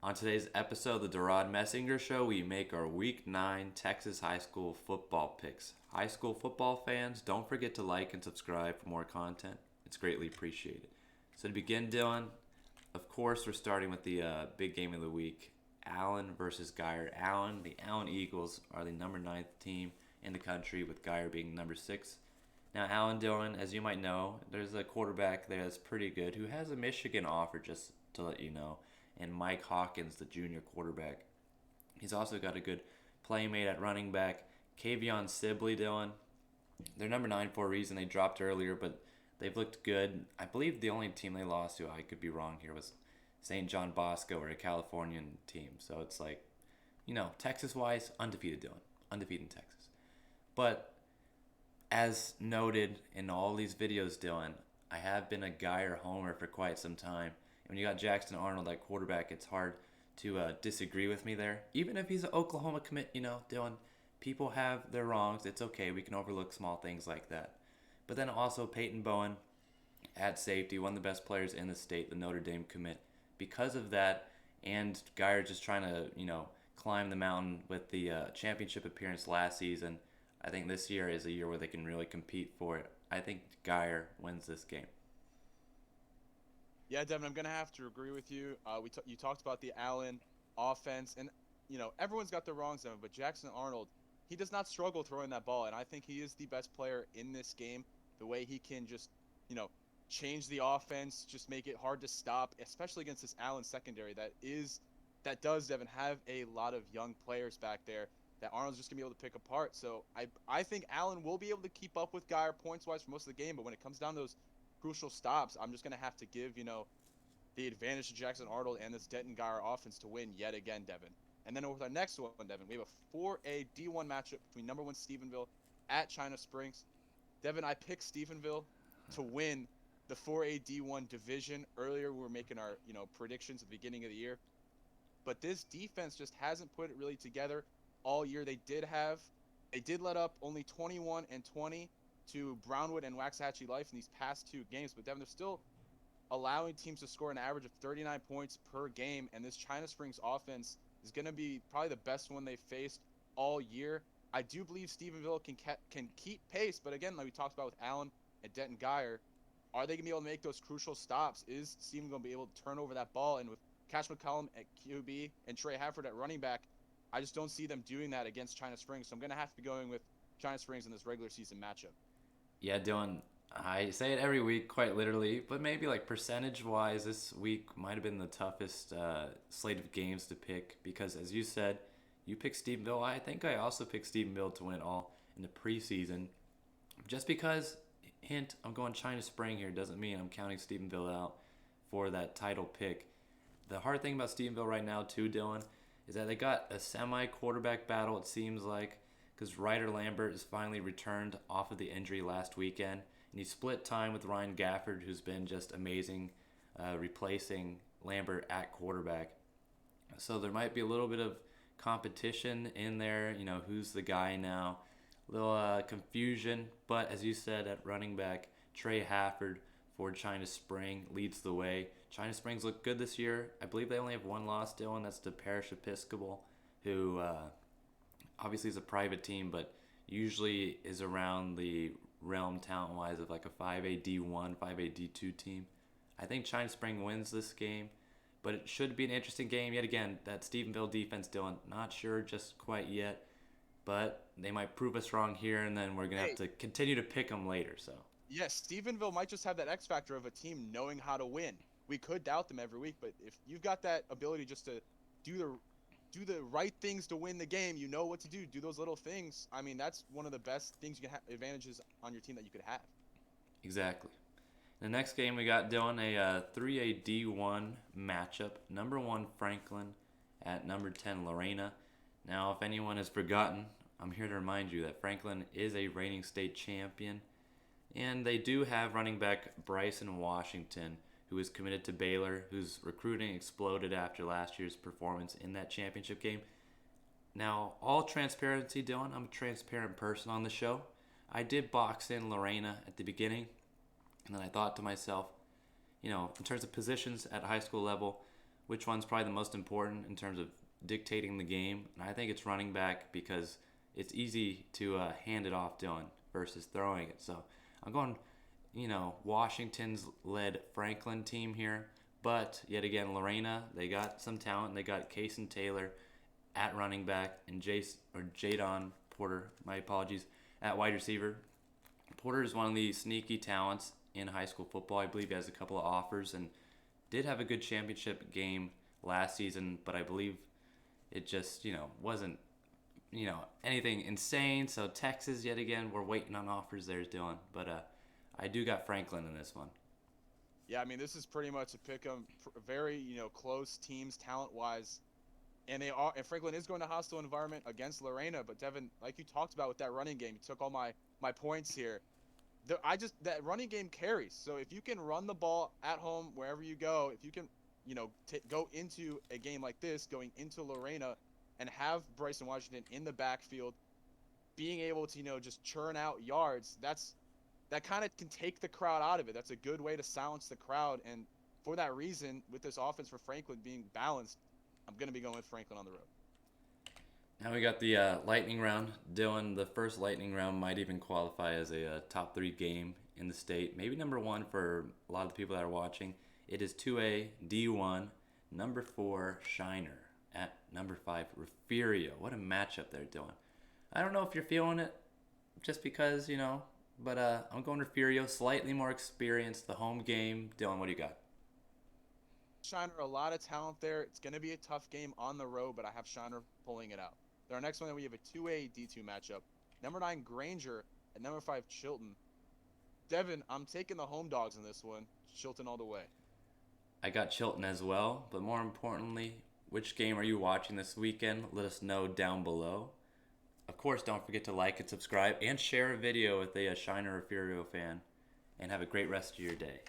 On today's episode of the DeRaud Messinger Show, we make our Week 9 Texas high school football picks. High school football fans, don't forget to like and subscribe for more content. It's greatly appreciated. So to begin, Dylan, of course, we're starting with the big game of the week, Allen versus Guyer. The Allen Eagles are the number 9th team in the country, with Guyer being number 6. Now, Allen, Dylan, as you might know, there's a quarterback there that's pretty good who has a Michigan offer, just to let you know, and Mike Hawkins, the junior quarterback. He's also got a good playmate at running back, Kavion Sibley, Dylan. They're number 9 for a reason. They dropped earlier, but they've looked good. I believe the only team they lost to, I could be wrong here, was St. John Bosco, or a Californian team. So it's like, Texas-wise, undefeated, Dylan. Undefeated in Texas. But as noted in all these videos, Dylan, I have been a Guyer homer for quite some time. When you got Jackson Arnold at quarterback, it's hard to disagree with me there. Even if he's an Oklahoma commit, Dylan, people have their wrongs. It's okay. We can overlook small things like that. But then also Peyton Bowen at safety, one of the best players in the state, the Notre Dame commit. Because of that, and Guyer just trying to, climb the mountain with the championship appearance last season, I think this year is a year where they can really compete for it. I think Guyer wins this game. Yeah, Devon, I'm going to have to agree with you. You talked about the Allen offense, and, everyone's got their wrongs, Devon, but Jackson Arnold, he does not struggle throwing that ball, and I think he is the best player in this game. The way he can just, change the offense, just make it hard to stop, especially against this Allen secondary that does, Devon, have a lot of young players back there that Arnold's just going to be able to pick apart. So I think Allen will be able to keep up with Guyer points-wise for most of the game, but when it comes down to those crucial stops, I'm just going to have to give, the advantage to Jackson Arnold and this Denton Guyer offense to win yet again, Devon. And then with our next one, Devon, we have a 4A D1 matchup between number 1 Stephenville at China Springs. Devon, I picked Stephenville to win the 4A D1 division. Earlier, we were making our, predictions at the beginning of the year. But this defense just hasn't put it really together all year. They did let up only 21 and 20 to Brownwood and Waxahachie Life in these past 2 games. But Devon, they're still allowing teams to score an average of 39 points per game. And this China Springs offense is going to be probably the best one they've faced all year. I do believe Stephenville can keep pace. But again, like we talked about with Allen and Denton Guyer, are they going to be able to make those crucial stops? Is Stephenville going to be able to turn over that ball? And with Cash McCollum at QB and Trey Hafford at running back, I just don't see them doing that against China Springs. So I'm going to have to be going with China Springs in this regular season matchup. Yeah, Dylan, I say it every week, quite literally, but maybe like percentage-wise, this week might have been the toughest slate of games to pick because, as you said, you picked Stephenville. I think I also picked Stephenville to win it all in the preseason. Just because, hint, I'm going China Spring here doesn't mean I'm counting Stephenville out for that title pick. The hard thing about Stephenville right now, too, Dylan, is that they got a semi-quarterback battle, it seems like, because Ryder Lambert is finally returned off of the injury last weekend, and he split time with Ryan Gafford, who's been just amazing, replacing Lambert at quarterback. So there might be a little bit of competition in there, who's the guy now. A little confusion, but as you said, at running back, Trey Hafford for China Spring leads the way. China Springs look good this year. I believe they only have one loss, Dylan. That's the Parish Episcopal, who obviously is a private team, but usually is around the realm talent-wise of like a 5A D1, 5A D2 team. I think China Spring wins this game, but it should be an interesting game. Yet again, that Stephenville defense, Dylan, not sure just quite yet, but they might prove us wrong here, and then we're going to have to continue to pick them later. So. Yes, Stephenville might just have that X factor of a team knowing how to win. We could doubt them every week, but if you've got that ability just to do the right things to win the game, you know what to do. Do those little things. I mean, that's one of the best things you can have, advantages on your team that you could have. Exactly. The next game we got, Dylan, a 3A D1 matchup. Number 1 Franklin at number 10 Lorena. Now, if anyone has forgotten, I'm here to remind you that Franklin is a reigning state champion. And they do have running back Bryson Washington, who is committed to Baylor, whose recruiting exploded after last year's performance in that championship game. Now, all transparency, Dylan, I'm a transparent person on the show. I did box in Lorena at the beginning, and then I thought to myself, in terms of positions at high school level, which one's probably the most important in terms of dictating the game. And I think it's running back because it's easy to hand it off Dylan versus throwing it. So I'm going, Washington's led Franklin team here. But yet again, Lorena, they got some talent. They got Kason Taylor at running back and Jadon Porter, my apologies, at wide receiver. Porter is one of the sneaky talents in high school football. I believe he has a couple of offers and did have a good championship game last season, but I believe it just, wasn't, anything insane. So Texas, yet again, we're waiting on offers there, Dylan. But I do got Franklin in this one. Yeah, I mean, this is pretty much a pick 'em, very, close teams talent-wise. And Franklin is going to a hostile environment against Lorena, but Devon, like you talked about with that running game, you took all my points here. That running game carries. So if you can run the ball at home wherever you go, if you can, go into a game like this, going into Lorena, and have Bryson Washington in the backfield, being able to just churn out yards, that kind of can take the crowd out of it. That's a good way to silence the crowd, and for that reason, with this offense for Franklin being balanced, I'm going to be going with Franklin on the road. Now we got the lightning round. Dylan, the first lightning round might even qualify as a top 3 game in the state. Maybe number 1 for a lot of the people that are watching. It is 2A, D1, number 4, Shiner, at number 5, Refugio. What a matchup there, Dylan. I don't know if you're feeling it just because, but I'm going Refugio, slightly more experienced, the home game. Dylan, what do you got? Shiner, a lot of talent there. It's going to be a tough game on the road, but I have Shiner pulling it out. Our next one, we have a 2A D2 matchup. Number 9, Granger, and number 5, Chilton. Devon, I'm taking the home dogs in this one. Chilton all the way. I got Chilton as well, but more importantly, which game are you watching this weekend? Let us know down below. Of course, don't forget to like and subscribe and share a video with a Shiner Refugio fan. And have a great rest of your day.